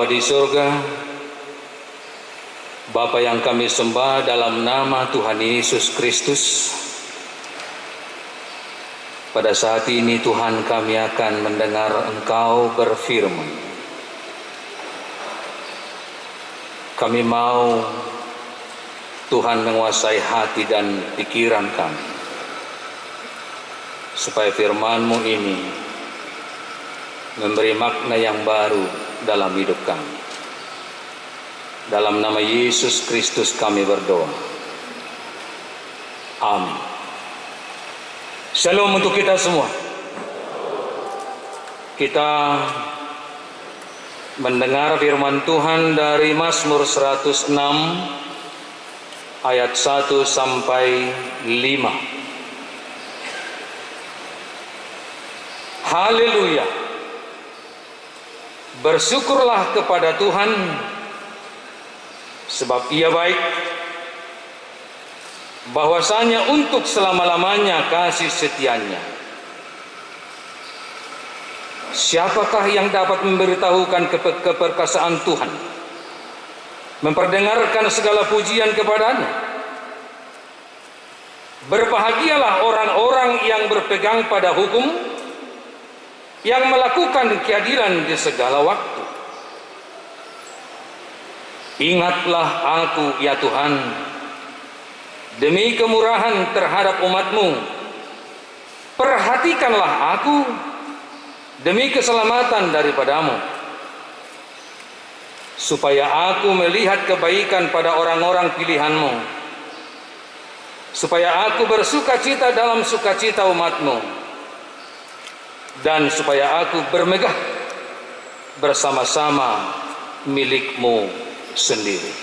Bapa di surga, Bapa yang kami sembah dalam nama Tuhan Yesus Kristus, pada saat ini Tuhan kami akan mendengar Engkau berfirman. Kami mau Tuhan menguasai hati dan pikiran kami, supaya firman-Mu ini memberi makna yang baru dalam hidup kami. Dalam nama Yesus Kristus kami berdoa. Amin. Shalom untuk kita semua. Kita mendengar firman Tuhan dari Mazmur 106 ayat 1 sampai 5. Haleluya. Bersyukurlah kepada Tuhan, sebab Ia baik, bahwasanya untuk selama-lamanya kasih setianya. Siapakah yang dapat memberitahukan keperkasaan Tuhan, memperdengarkan segala pujian kepadanya? Berbahagialah orang-orang yang berpegang pada hukum, yang melakukan keadilan di segala waktu. Ingatlah aku, ya Tuhan, demi kemurahan terhadap umat-Mu. Perhatikanlah aku demi keselamatan daripada-Mu, supaya aku melihat kebaikan pada orang-orang pilihan-Mu, supaya aku bersukacita dalam sukacita umat-Mu, dan supaya aku bermegah bersama-sama milik-Mu sendiri.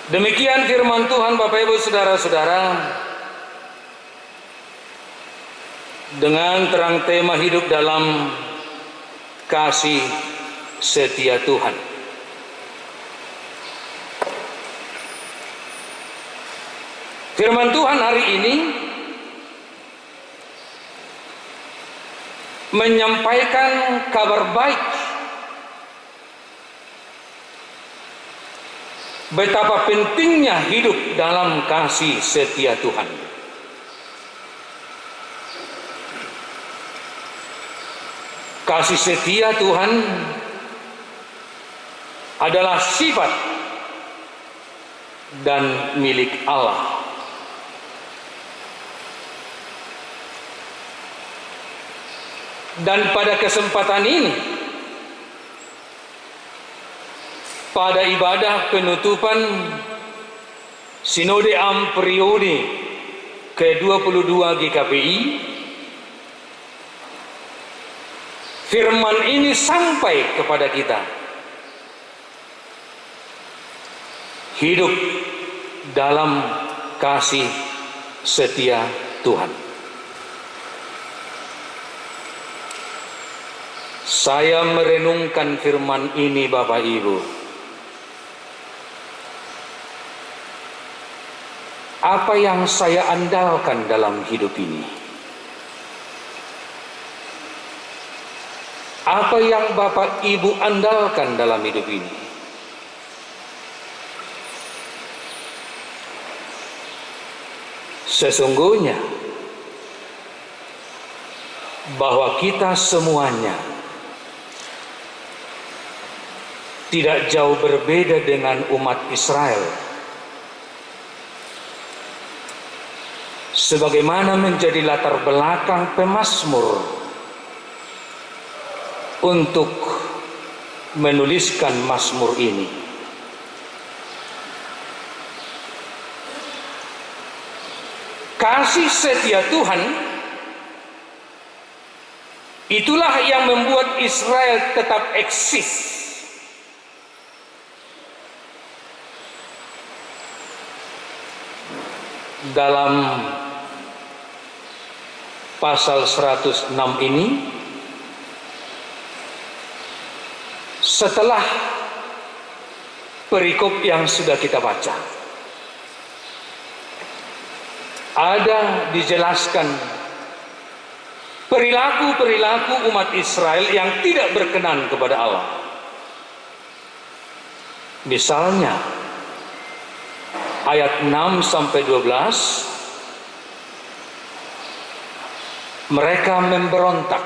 Demikian firman Tuhan, Bapak Ibu Saudara-saudara. Dengan terang tema hidup dalam kasih setia Tuhan. Firman Tuhan hari ini menyampaikan kabar baik betapa pentingnya hidup dalam kasih setia Tuhan. Kasih setia Tuhan adalah sifat dan milik Allah. Dan pada kesempatan ini, pada ibadah penutupan Sinode Am periode ke-22 GKPI, firman ini sampai kepada kita. Hidup dalam kasih setia Tuhan. Saya merenungkan firman ini, Bapak Ibu. Apa yang saya andalkan dalam hidup ini? Apa yang Bapak Ibu andalkan dalam hidup ini? Sesungguhnya bahwa kita semuanya tidak jauh berbeda dengan umat Israel. Sebagaimana menjadi latar belakang pemazmur untuk menuliskan mazmur ini. Kasih setia Tuhan itulah yang membuat Israel tetap eksis. Dalam pasal 106 ini, setelah perikop yang sudah kita baca, ada dijelaskan perilaku-perilaku umat Israel yang tidak berkenan kepada Allah. Misalnya ayat 6 sampai 12, mereka memberontak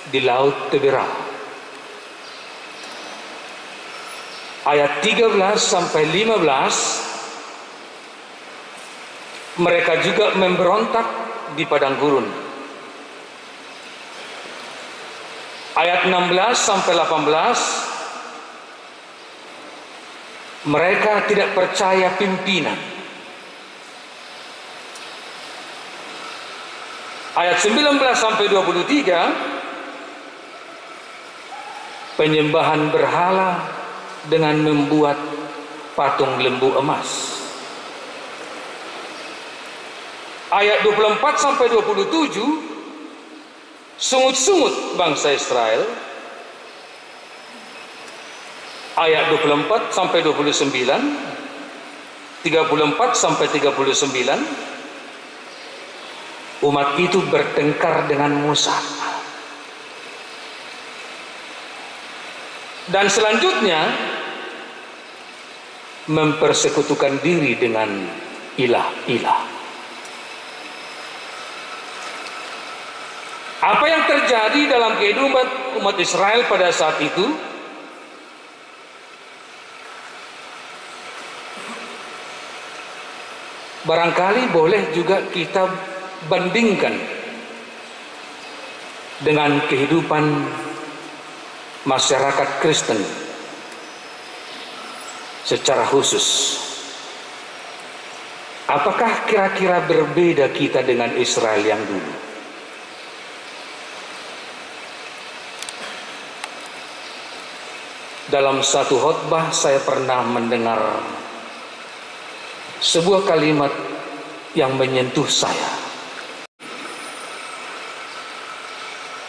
di Laut Teberah. Ayat 13 sampai 15, mereka juga memberontak di padang gurun. Ayat 16 sampai 18, mereka tidak percaya pimpinan. Ayat 19 sampai 23, penyembahan berhala dengan membuat patung lembu emas. Ayat 24 sampai 27, sungut-sungut bangsa Israel. Ayat 24 sampai 29, 34 sampai 39, umat itu bertengkar dengan Musa. Dan selanjutnya mempersekutukan diri dengan ilah-ilah. Apa yang terjadi dalam kehidupan umat Israel pada saat itu? Barangkali boleh juga kita bandingkan dengan kehidupan masyarakat Kristen secara khusus. Apakah kira-kira berbeda kita dengan Israel yang dulu? Dalam satu khotbah saya pernah mendengar sebuah kalimat yang menyentuh saya.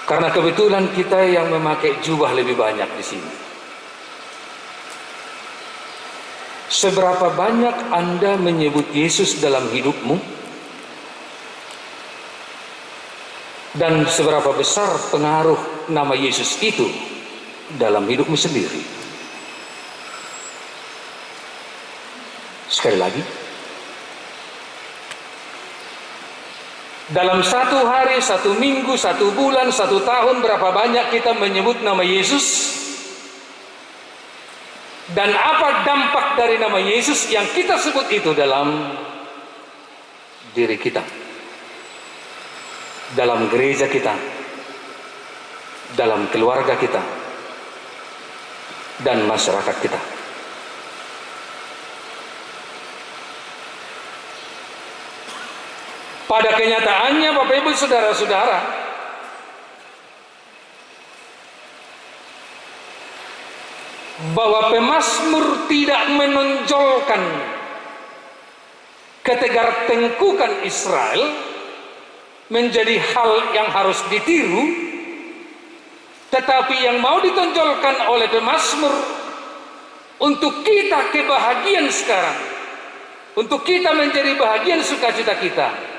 Karena kebetulan kita yang memakai jubah lebih banyak di sini. Seberapa banyak Anda menyebut Yesus dalam hidupmu? Dan seberapa besar pengaruh nama Yesus itu dalam hidupmu sendiri? Sekali lagi, dalam satu hari, satu minggu, satu bulan, satu tahun, berapa banyak kita menyebut nama Yesus? Dan apa dampak dari nama Yesus yang kita sebut itu dalam diri kita, dalam gereja kita, dalam keluarga kita, dan masyarakat kita? Pada kenyataannya, Bapak Ibu Saudara-saudara, bahwa pemazmur tidak menonjolkan ketegar tengkukan Israel menjadi hal yang harus ditiru, tetapi yang mau ditonjolkan oleh pemazmur untuk kita kebahagiaan sekarang, untuk kita menjadi bahagian sukacita kita.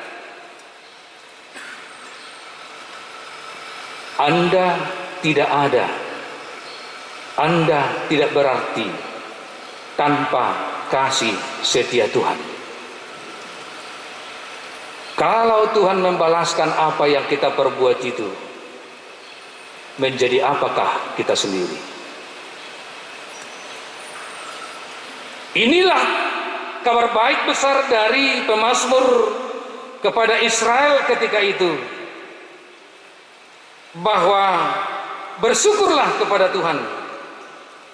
Anda tidak ada, Anda tidak berarti tanpa kasih setia Tuhan. Kalau Tuhan membalaskan apa yang kita perbuat itu, menjadi apakah kita sendiri? Inilah kabar baik besar dari pemazmur kepada Israel ketika itu, bahwa bersyukurlah kepada Tuhan,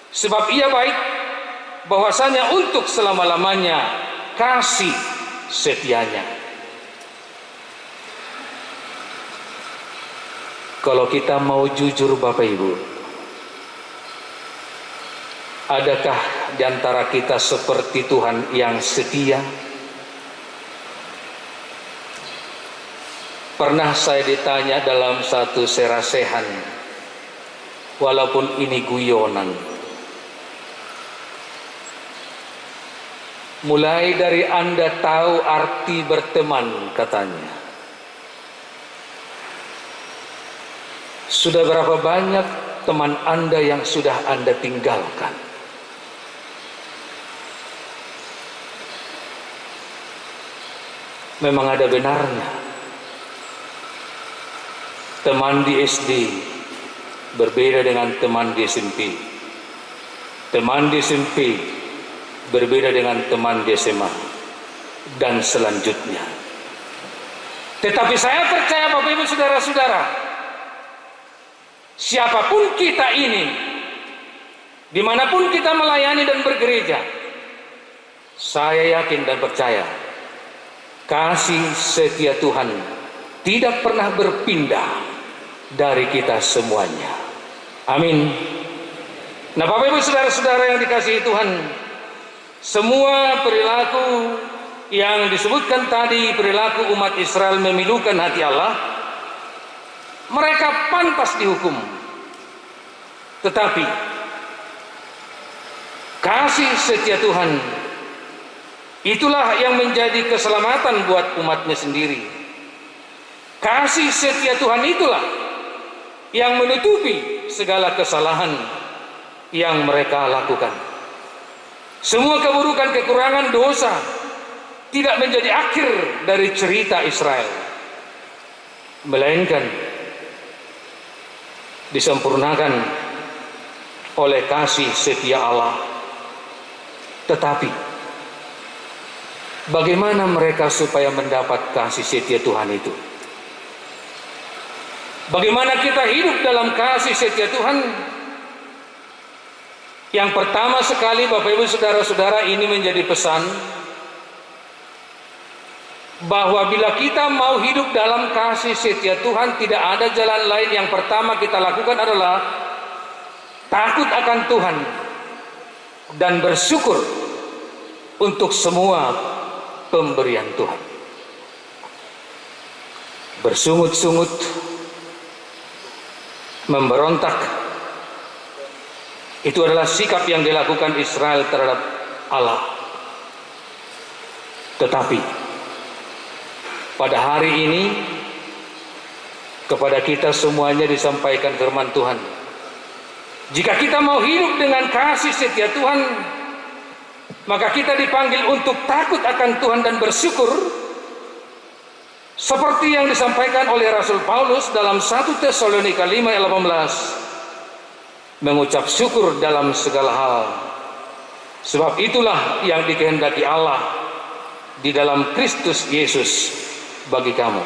sebab Ia baik, bahwasanya untuk selama-lamanya kasih setianya. Kalau kita mau jujur Bapak Ibu, adakah di antara kita seperti Tuhan yang setia? Pernah saya ditanya dalam satu serasehan, walaupun ini guyonan, mulai dari Anda tahu arti berteman, katanya, Sudah berapa banyak teman Anda yang sudah Anda tinggalkan? Memang ada benarnya. Teman di SD berbeda dengan teman di SMP. Teman di SMP berbeda dengan teman di SMA dan selanjutnya. Tetapi saya percaya Bapak Ibu Saudara-saudara, siapapun kita ini, dimanapun kita melayani dan bergereja, saya yakin dan percaya kasih setia Tuhan tidak pernah berpindah dari kita semuanya. Amin. Nah, Bapak Ibu Saudara-saudara yang dikasihi Tuhan, semua perilaku yang disebutkan tadi, perilaku umat Israel memilukan hati Allah, mereka pantas dihukum. Tetapi kasih setia Tuhan, itulah yang menjadi keselamatan buat umatnya sendiri. Kasih setia Tuhan itulah yang menutupi segala kesalahan yang mereka lakukan. Semua keburukan, kekurangan, dosa tidak menjadi akhir dari cerita Israel, melainkan disempurnakan oleh kasih setia Allah. Tetapi bagaimana mereka supaya mendapat kasih setia Tuhan itu? Bagaimana kita hidup dalam kasih setia Tuhan? Yang pertama sekali Bapak Ibu Saudara-saudara, ini menjadi pesan bahwa bila kita mau hidup dalam kasih setia Tuhan, tidak ada jalan lain. Yang pertama kita lakukan adalah takut akan Tuhan dan bersyukur untuk semua pemberian Tuhan. Bersungut-sungut, memberontak, itu adalah sikap yang dilakukan Israel terhadap Allah. Tetapi pada hari ini kepada kita semuanya disampaikan firman Tuhan. Jika kita mau hidup dengan kasih setia Tuhan, maka kita dipanggil untuk takut akan Tuhan dan bersyukur, seperti yang disampaikan oleh Rasul Paulus dalam 1 Tesalonika 5 ayat 18. Mengucap syukur dalam segala hal, sebab itulah yang dikehendaki Allah di dalam Kristus Yesus bagi kamu.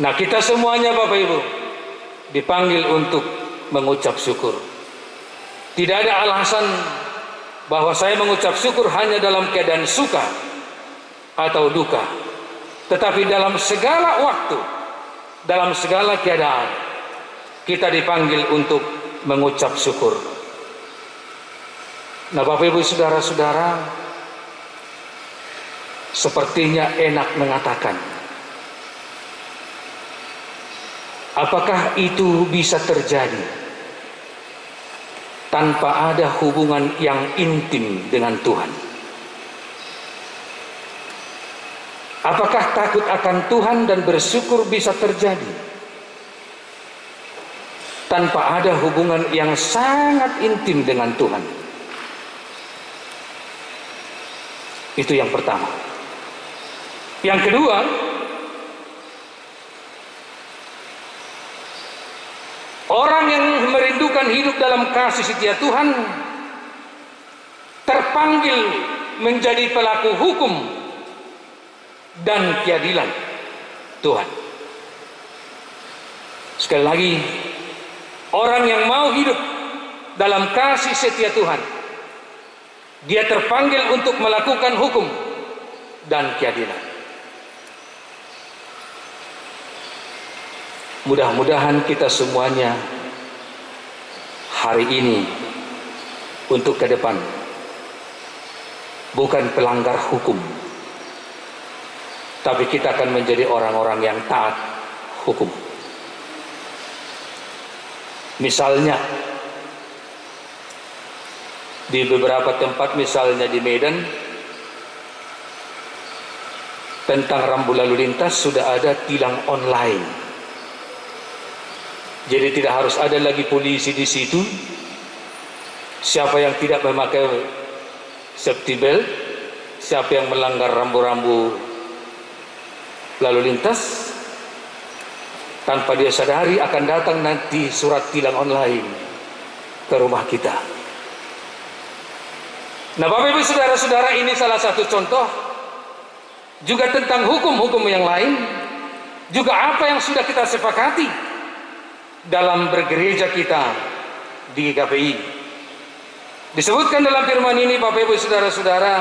Nah, kita semuanya Bapak Ibu dipanggil untuk mengucap syukur. Tidak ada alasan bahwa saya mengucap syukur hanya dalam keadaan suka atau duka, tetapi dalam segala waktu, dalam segala keadaan kita dipanggil untuk mengucap syukur. Nah, Bapak Ibu Saudara-saudara, sepertinya enak mengatakan, apakah itu bisa terjadi tanpa ada hubungan yang intim dengan Tuhan? Apakah takut akan Tuhan dan bersyukur bisa terjadi tanpa ada hubungan yang sangat intim dengan Tuhan? Itu yang pertama. Yang kedua, orang yang merindukan hidup dalam kasih setia Tuhan terpanggil menjadi pelaku hukum dan keadilan Tuhan. Sekali lagi, orang yang mau hidup dalam kasih setia Tuhan, dia terpanggil untuk melakukan hukum dan keadilan. Mudah-mudahan kita semuanya hari ini untuk ke depan bukan pelanggar hukum, tapi kita akan menjadi orang-orang yang taat hukum. Misalnya di beberapa tempat, misalnya di Medan, tentang rambu lalu lintas sudah ada tilang online. Jadi tidak harus ada lagi polisi di situ. Siapa yang tidak memakai safety belt, siapa yang melanggar rambu-rambu lalu lintas, tanpa dia sadari akan datang nanti surat tilang online ke rumah kita. Nah, Bapak Ibu saudara-saudara, ini salah satu contoh juga tentang hukum-hukum yang lain, juga apa yang sudah kita sepakati dalam bergereja kita di GKPI. Disebutkan dalam firman ini, Bapak Ibu saudara-saudara,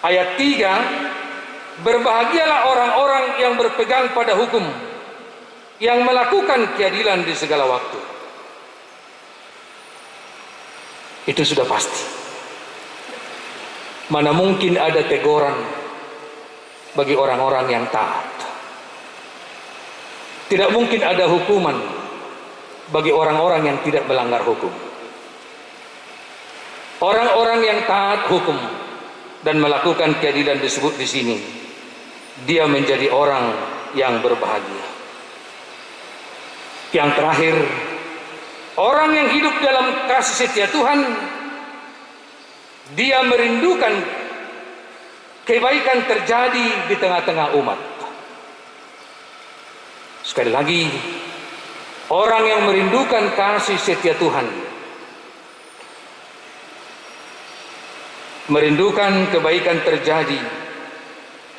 ayat 3, berbahagialah orang-orang yang berpegang pada hukum, yang melakukan keadilan di segala waktu. Itu sudah pasti. Mana mungkin ada teguran bagi orang-orang yang taat. Tidak mungkin ada hukuman bagi orang-orang yang tidak melanggar hukum. Orang-orang yang taat hukum dan melakukan keadilan disebut di sini, dia menjadi orang yang berbahagia. Yang terakhir, orang yang hidup dalam kasih setia Tuhan, dia merindukan kebaikan terjadi di tengah-tengah umat. Sekali lagi, orang yang merindukan kasih setia Tuhan, merindukan kebaikan terjadi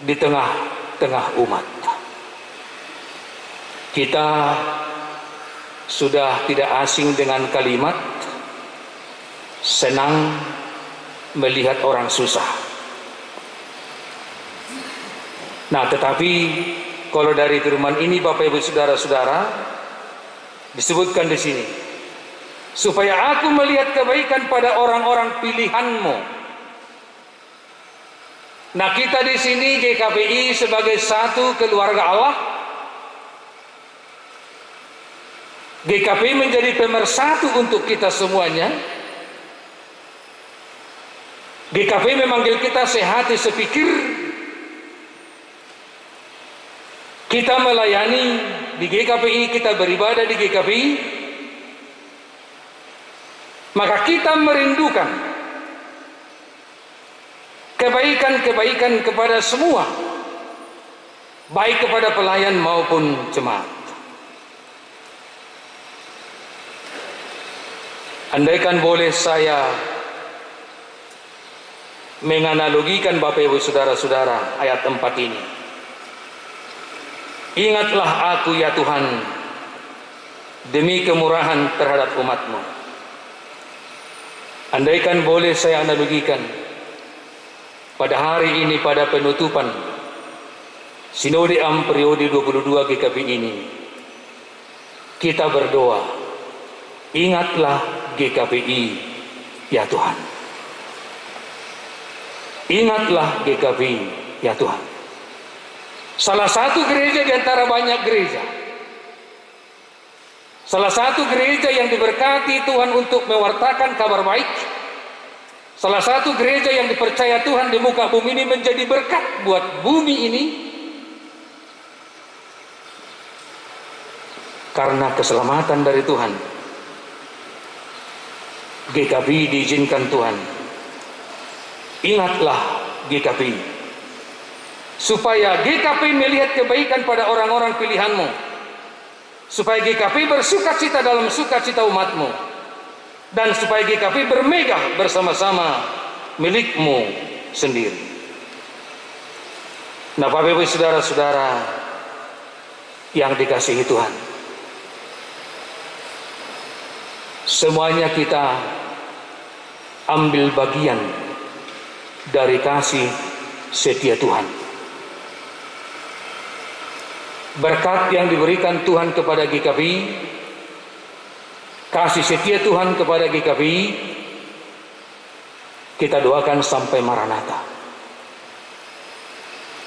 di tengah-tengah umat. Kita sudah tidak asing dengan kalimat senang melihat orang susah. Nah, tetapi kalau dari firman ini, Bapak Ibu saudara-saudara, disebutkan di sini, supaya aku melihat kebaikan pada orang-orang pilihanmu. Nah, kita di sini GKPI sebagai satu keluarga Allah, GKPI menjadi pemersatu untuk kita semuanya. GKPI memanggil kita sehati sepikir. Kita melayani di GKPI, kita beribadah di GKPI, maka kita merindukan kebaikan-kebaikan kepada semua, baik kepada pelayan maupun jemaat. Andaikan boleh saya menganalogikan Bapak Ibu saudara-saudara ayat 4 ini. Ingatlah aku ya Tuhan, demi kemurahan terhadap umat-Mu. Andaikan boleh saya analogikan, pada hari ini, pada penutupan Sinode Am periode 22 GKPI ini, kita berdoa, ingatlah GKPI ya Tuhan. Ingatlah GKPI ya Tuhan. Salah satu gereja di antara banyak gereja, salah satu gereja yang diberkati Tuhan untuk mewartakan kabar baik, salah satu gereja yang dipercaya Tuhan di muka bumi ini menjadi berkat buat bumi ini, karena keselamatan dari Tuhan, GKPI diizinkan Tuhan. Ingatlah GKPI, supaya GKPI melihat kebaikan pada orang-orang pilihan-Mu, supaya GKPI bersukacita dalam sukacita umat-Mu, dan supaya GKPI bermegah bersama-sama milik-Mu sendiri. Nah, Bapak Ibu saudara-saudara yang dikasihi Tuhan, semuanya kita ambil bagian dari kasih setia Tuhan. Berkat yang diberikan Tuhan kepada GKPI, kasih setia Tuhan kepada GKPI, kita doakan sampai Maranatha.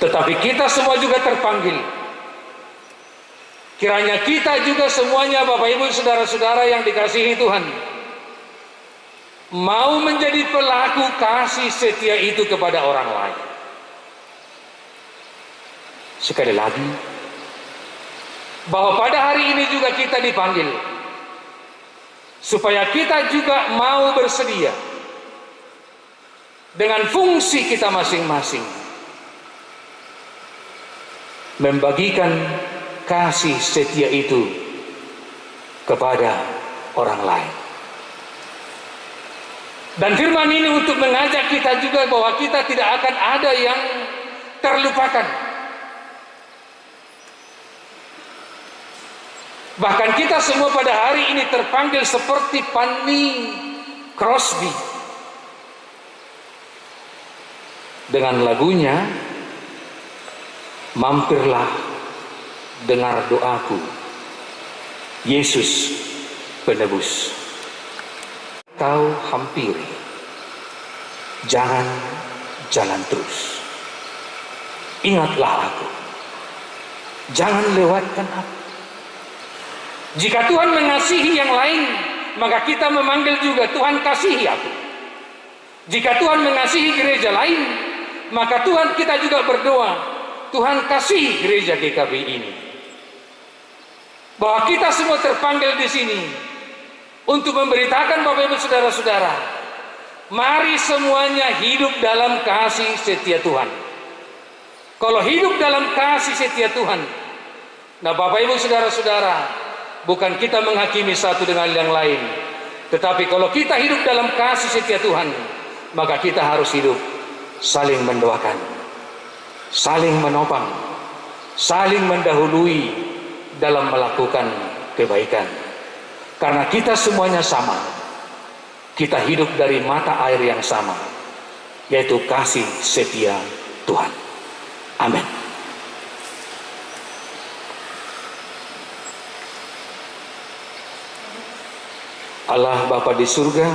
Tetapi kita semua juga terpanggil, kiranya kita juga semuanya, Bapak Ibu saudara-saudara yang dikasihi Tuhan, mau menjadi pelaku kasih setia itu kepada orang lain. Sekali lagi, bahwa pada hari ini juga kita dipanggil supaya kita juga mau bersedia dengan fungsi kita masing-masing membagikan kasih setia itu kepada orang lain. Dan firman ini untuk mengajak kita juga bahwa kita tidak akan ada yang terlupakan. Bahkan kita semua pada hari ini terpanggil seperti Fanny Crosby dengan lagunya "Mampirlah dengar doaku, Yesus penebus." Kau hampiri, jangan jalan terus. Ingatlah aku, jangan lewatkan aku. Jika Tuhan mengasihi yang lain, maka kita memanggil juga Tuhan kasihi aku. Jika Tuhan mengasihi gereja lain, maka kita juga berdoa, Tuhan kasihi gereja GKB ini. Bahwa kita semua terpanggil di sini untuk memberitakan Bapak Ibu Saudara-saudara, mari semuanya hidup dalam kasih setia Tuhan. Kalau hidup dalam kasih setia Tuhan, nah Bapak Ibu Saudara-saudara, bukan kita menghakimi satu dengan yang lain, tetapi kalau kita hidup dalam kasih setia Tuhan, maka kita harus hidup saling mendoakan, saling menopang, saling mendahului dalam melakukan kebaikan. Karena kita semuanya sama, kita hidup dari mata air yang sama, yaitu kasih setia Tuhan. Amin. Allah Bapa di surga,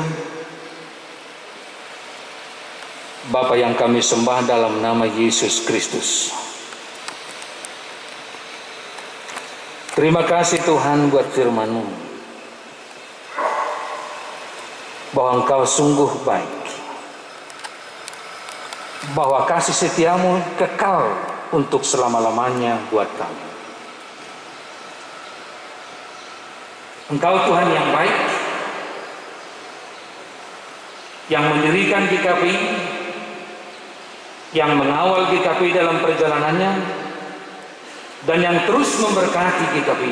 Bapa yang kami sembah dalam nama Yesus Kristus. Terima kasih Tuhan buat firman-Mu, bahwa Engkau sungguh baik, bahwa kasih setiamu kekal untuk selama-lamanya buat kami. Engkau Tuhan yang baik, yang mendirikan GKP, yang mengawal GKP dalam perjalanannya, dan yang terus memberkati GKP.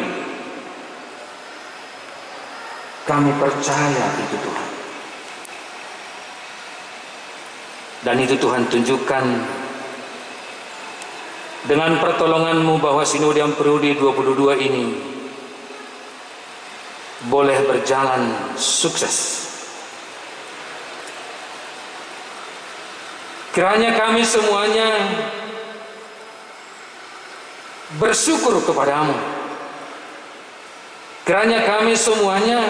Kami percaya itu Tuhan. Dan itu Tuhan tunjukkan dengan pertolongan-Mu bahwa Sinode Periode 22 ini boleh berjalan sukses. Kiranya kami semuanya bersyukur kepadamu. Kiranya kami semuanya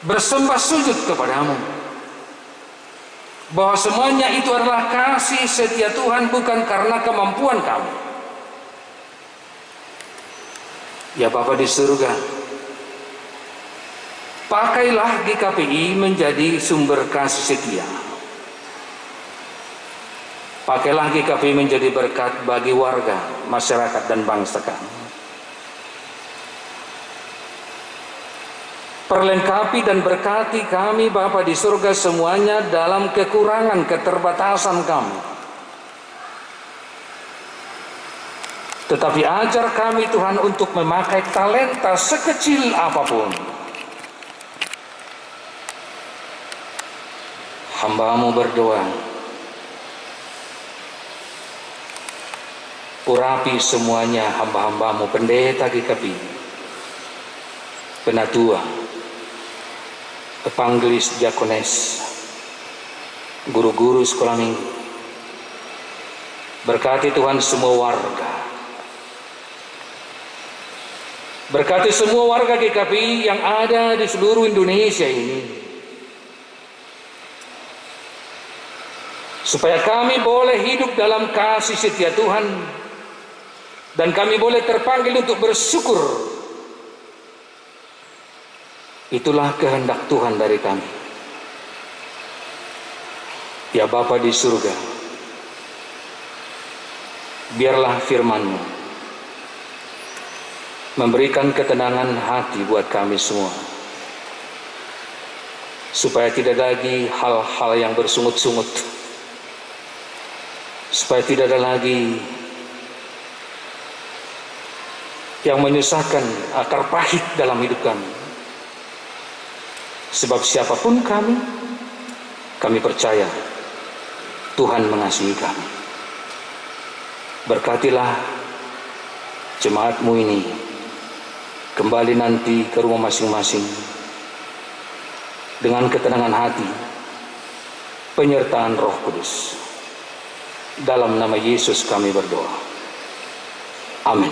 bersembah sujud kepadamu, bahwa semuanya itu adalah kasih setia Tuhan, bukan karena kemampuan kami. Ya Bapa di surga, pakailah GKPI menjadi sumber kasih setia. Pakailah GKPI menjadi berkat bagi warga, masyarakat, dan bangsa kami. Perlengkapi dan berkati kami Bapa di surga semuanya dalam kekurangan, keterbatasan kami. Tetapi ajar kami Tuhan untuk memakai talenta sekecil apapun. Hamba-Mu berdoa, urapi semuanya hamba-hamba-Mu, pendeta GKP, penatua, evangelis, diakones, guru-guru sekolah minggu. Berkati Tuhan semua warga. Berkati semua warga GKP yang ada di seluruh Indonesia ini, supaya kami boleh hidup dalam kasih setia Tuhan, dan kami boleh terpanggil untuk bersyukur. Itulah kehendak Tuhan dari kami. Ya Bapa di surga, biarlah firman-Mu memberikan ketenangan hati buat kami semua, supaya tidak lagi hal-hal yang bersungut-sungut, supaya tidak ada lagi yang menyusahkan, akar pahit dalam hidup kami. Sebab siapapun kami percaya Tuhan mengasihi kami. Berkatilah jemaat-Mu ini kembali nanti ke rumah masing-masing dengan ketenangan hati, penyertaan Roh Kudus. Dalam nama Yesus kami berdoa. Amin.